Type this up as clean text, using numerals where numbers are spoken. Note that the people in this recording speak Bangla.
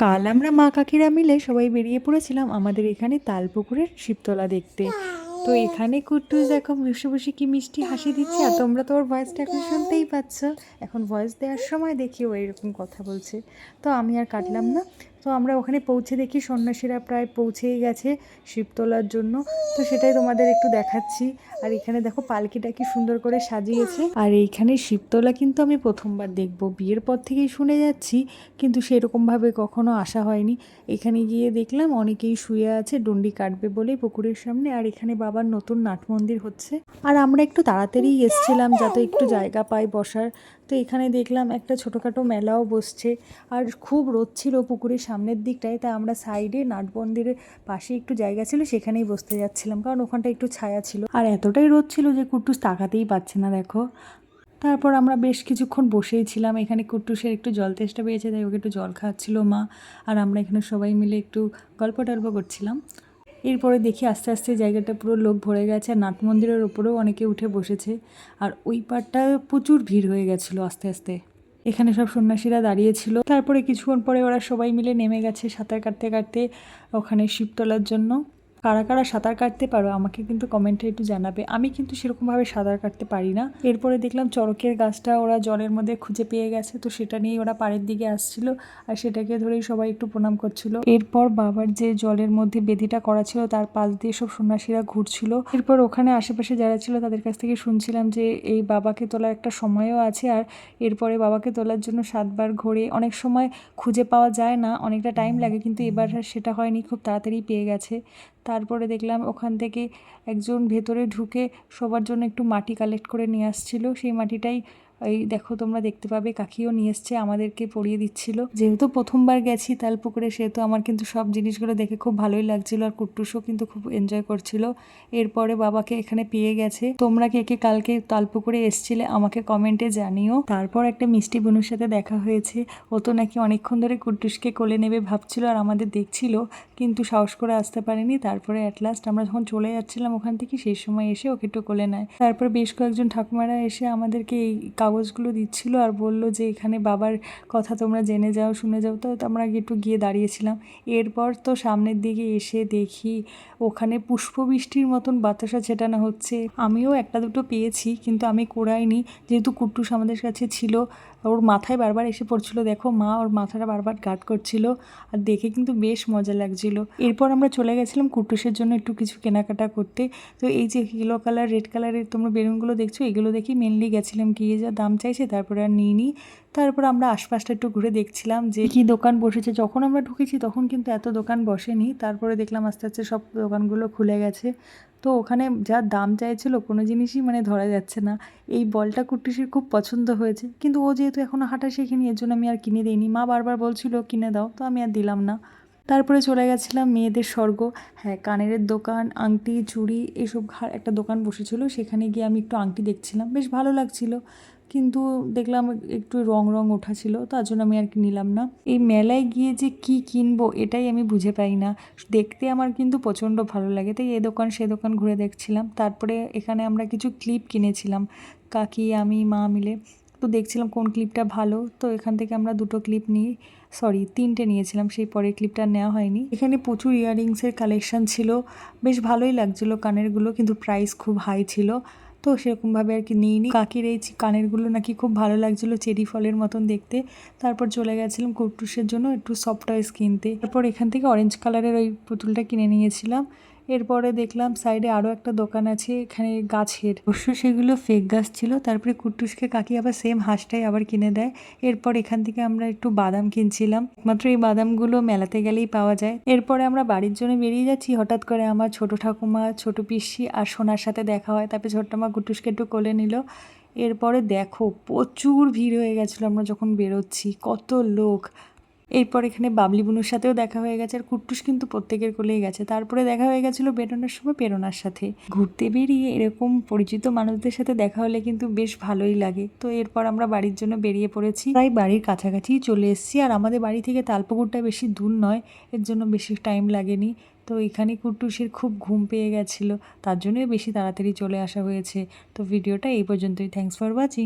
কাল আমরা মা কাকিরা মিলে সবাই বেরিয়ে পড়েছিলাম আমাদের এখানে তালপুকুরের শিবতলা দেখতে। তো এখানে কুট্টুস দেখো বসে বসে কি মিষ্টি হাসি দিচ্ছে, আর তোমরা তো ওর ভয়েসটা এখন শুনতেই পাচ্ছ। এখন ভয়েস দেওয়ার সময় দেখি ও এরকম কথা বলছে। তো আমি আর কাটলাম না। তো আমরা ওখানে পৌঁছে দেখি সন্ন্যাসীরা প্রায় পৌঁছেই গেছে শিবতলার জন্য। তো সেটাই তোমাদের একটু দেখাচ্ছি। আর এখানে দেখো পালকিটা কি সুন্দর করে সাজিয়েছে। আর এইখানে শিবতলা কিন্তু আমি প্রথমবার দেখব, বিয়ের পর থেকেই শুনে যাচ্ছি, কিন্তু সেরকমভাবে কখনো আসা হয়নি। এখানে গিয়ে দেখলাম অনেকেই শুয়ে আছে ডন্ডি কাটবে বলে পুকুরের সামনে। আর এখানে বাবার নতুন নাট মন্দির হচ্ছে। আর আমরা একটু তাড়াতাড়ি এসছিলাম যাতে একটু জায়গা পাই বসার। তো এখানে দেখলাম একটা ছোটোখাটো মেলাও বসছে। আর খুব রোদ ছিল পুকুরের সামনের দিকটায়, তাই আমরা সাইডে নাট মন্দিরের পাশে একটু জায়গা ছিল সেখানেই বসতে যাচ্ছিলাম, কারণ ওখানটা একটু ছায়া ছিল। আর এতটাই রোদ ছিল যে কুট্টুস তাকাতেই পাচ্ছে না দেখো। তারপর আমরা বেশ কিছুক্ষণ বসেই ছিলাম। এখানে কুট্টুসের একটু জল তেষ্টা পেয়েছে, তাই ওকে একটু জল খাওয়াচ্ছিল মা। আর আমরা এখানে সবাই মিলে একটু গল্প টল্প করছিলাম। এরপরে দেখি আস্তে আস্তে জায়গাটা পুরো লোক ভরে গেছে, আর নাট মন্দিরের ওপরেও অনেকে উঠে বসেছে। আর ওই পারটা প্রচুর ভিড় হয়ে গেছিলো আস্তে আস্তে। এখানে সব সন্ন্যাসীরা দাঁড়িয়েছিল। তারপরে কিছুক্ষণ পরে ওরা সবাই মিলে নেমে গেছে সাঁতার কাটতে কাটতে ওখানে শিবতলার জন্য। কারা কারা সাঁতার কাটতে পারো আমাকে কিন্তু কমেন্টে একটু জানাবে। আমি কিন্তু সেরকমভাবে সাঁতার কাটতে পারি না। এরপরে দেখলাম চড়কের গাছটা ওরা জলের মধ্যে খুঁজে পেয়ে গেছে, তো সেটা নিয়েই ওরা পাড়ের দিকে আসছিল। আর সেটাকে ধরেই সবাই একটু প্রণাম করছিল। এরপর বাবার যে জলের মধ্যে বেদিটা করা ছিল তার পাশ দিয়ে সব সন্ন্যাসীরা ঘুরছিল। এরপর ওখানে আশেপাশে যারা ছিল তাদের কাছ থেকে শুনছিলাম যে এই বাবাকে তোলার একটা সময়ও আছে। আর এরপরে বাবাকে তোলার জন্য 7বার ঘোরে, অনেক সময় খুঁজে পাওয়া যায় না, অনেকটা টাইম লাগে, কিন্তু এবার আর সেটা হয়নি, খুব তাড়াতাড়ি পেয়ে গেছে। তারপরে দেখলাম ওখান থেকে একজন ভেতরে ঢুকে সবার জন্য একটু মাটি কালেক্ট করে নিয়ে আসছিল। সেই মাটিটাই এই দেখো তোমরা দেখতে পাবে কাকিও নিয়ে এসছে, আমাদেরকে পরিয়ে দিচ্ছিল। যেহেতু প্রথমবার গেছি তালপুকুরে, সেহেতু আমার কিন্তু সব জিনিসগুলো দেখে খুব ভালোই লাগছিল। আর কুট্টুসও কিন্তু খুব এনজয় করছিল। এরপরে বাবাকে এখানে পেয়ে গেছে। তোমরা কে কে কালকে তালপুকুরে এসছিলে আমাকে কমেন্টে জানিও। তারপর একটা মিষ্টি বোনের সাথে দেখা হয়েছে। ও তো নাকি অনেকক্ষণ ধরে কুট্টুসকে কোলে নেবে ভাবছিল আর আমাদের দেখছিল, কিন্তু সাহস করে আসতে পারেনি। তারপরে অ্যাট লাস্ট আমরা যখন চলে যাচ্ছিলাম ওখান থেকে, সেই সময় এসে ওকে একটু কোলে নেয়। তারপর বেশ কয়েকজন ঠাকুমারা এসে আমাদেরকে এই কাগজগুলো দিচ্ছিল আর বলল যে এখানে বাবার কথা তোমরা জেনে যাও, শুনে যাও। তো আমরা একটু গিয়ে দাঁড়িয়েছিলাম। এরপর তো সামনের দিকে এসে দেখি ওখানে পুষ্পবৃষ্টির মতন বাতাসা ছেটানো হচ্ছে। আমিও একটা দুটো পেয়েছি, কিন্তু আমি কুড়াইনি, যেহেতু কুট্টুস আমাদের কাছে ছিল। ওর মাথায় বারবার এসে পড়ছিল, দেখো মা ওর মাথাটা বারবার গার্ড করছিল। আর দেখে কিন্তু বেশ মজা লাগছিল। এরপর আমরা চলে গেছিলাম কুট্টুসের জন্য একটু কিছু কেনাকাটা করতে। তো এই যে ইয়েলো কালার রেড কালারের তোমরা বেলুনগুলো দেখছো, এগুলো দেখি মেনলি গেছিলাম, গিয়ে যা দাম চাইছে তারপরে আর নিইনি। তারপর আমরা আশপাশটা একটু ঘুরে দেখছিলাম যে কি দোকান বসেছে। যখন আমরা ঢুকেছি তখন কিন্তু এত দোকান বসেনি, তারপরে দেখলাম আস্তে আস্তে সব দোকানগুলো খুলে গেছে। তো ওখানে যা দাম চাইছিল কোনো জিনিসই মানে ধরা যাচ্ছে না। এই বলটা কুট্টুসের খুব পছন্দ হয়েছে, কিন্তু ও যেহেতু এখনও হাঁটা শেখেনি, এর জন্য আমি আর কিনে দিইনি। মা বারবার বলছিল কিনে দাও, তো আমি আর দিলাম না। তারপরে চলে গেছিলাম মেয়েদের স্বর্গ। হ্যাঁ, কানের দোকান, আংটি, চুড়ি এসব একটা দোকান বসেছিল, সেখানে গিয়ে আমি একটু আংটি দেখছিলাম, বেশ ভালো লাগছিল। কিন্তু দেখলাম একটু রং রং ওঠা ছিল, তার জন্য আমি আর কি নিলাম না। এই মেলায় গিয়ে যে কি কিনবো এটাই আমি বুঝে পাই না। দেখতে আমার কিন্তু প্রচণ্ড ভালো লাগে, তাই এ দোকান সে দোকান ঘুরে দেখছিলাম। তারপরে এখানে আমরা কিছু ক্লিপ কিনেছিলাম, কাকি আমি মা মিলে। তো দেখছিলাম কোন ক্লিপটা ভালো, তো এখান থেকে আমরা 2টো ক্লিপ নিই, সরি 3টে নিয়েছিলাম, সেই পরের ক্লিপটা নেওয়া হয়নি। এখানে প্রচুর ইয়াররিংসের কালেকশন ছিল, বেশ ভালোই লাগছিলো কানেরগুলো, কিন্তু প্রাইস খুব হাই ছিল, তো সেরকমভাবে আর কি নিইনি। কাকির এই কানেরগুলো নাকি খুব ভালো লাগছিলো, চেরি ফলের মতন দেখতে। তারপর চলে গেছিলাম কুট্টুসের জন্য একটু সফট টয়েস কিনতে। তারপর এখান থেকে অরেঞ্জ কালারের ওই পুতুলটা কিনে নিয়েছিলাম। এরপরে দেখলাম সাইডে আরও একটা দোকান আছে, এখানে গাছের, অবশ্য সেগুলো ফেক গাছ ছিল। তারপরে কুট্টুসকে কাকি আবার সেম হাঁসটাই আবার কিনে দেয়। এরপর এখান থেকে আমরা একটু বাদাম কিনছিলাম, একমাত্র এই বাদামগুলো মেলাতে গেলেই পাওয়া যায়। এরপরে আমরা বাড়ির জন্য বেরিয়ে যাচ্ছি, হঠাৎ করে আমার ছোট ঠাকুমা, ছোট পিসি আর সোনার সাথে দেখা হয়। তারপরে ছোট্টমা কুট্টুসকে একটু কোলে নিল। এরপরে দেখো প্রচুর ভিড় হয়ে গেছিলো আমরা যখন বেরোচ্ছি, কত লোক। এরপর এখানে বাবলি বুনুর সাথেও দেখা হয়ে গেছে, আর কুট্টুস কিন্তু প্রত্যেকের কোলেই গেছে। তারপরে দেখা হয়ে গেছিলো বেরোনোর সময় প্রেরণার সাথে। ঘুরতে বেরিয়ে এরকম পরিচিত মানুষদের সাথে দেখা হলে কিন্তু বেশ ভালোই লাগে। তো এরপর আমরা বাড়ির জন্য বেরিয়ে পড়েছি, প্রায় বাড়ির কাছাকাছি চলে এসেছি। আর আমাদের বাড়ি থেকে তালপুকুরটা বেশি দূর নয়, এর জন্য বেশি টাইম লাগেনি। তো এখানে কুট্টুসের খুব ঘুম পেয়ে গেছিলো, তার জন্যই বেশি তাড়াতাড়ি চলে আসা হয়েছে। তো ভিডিওটা এই পর্যন্তই। Thanks for watching.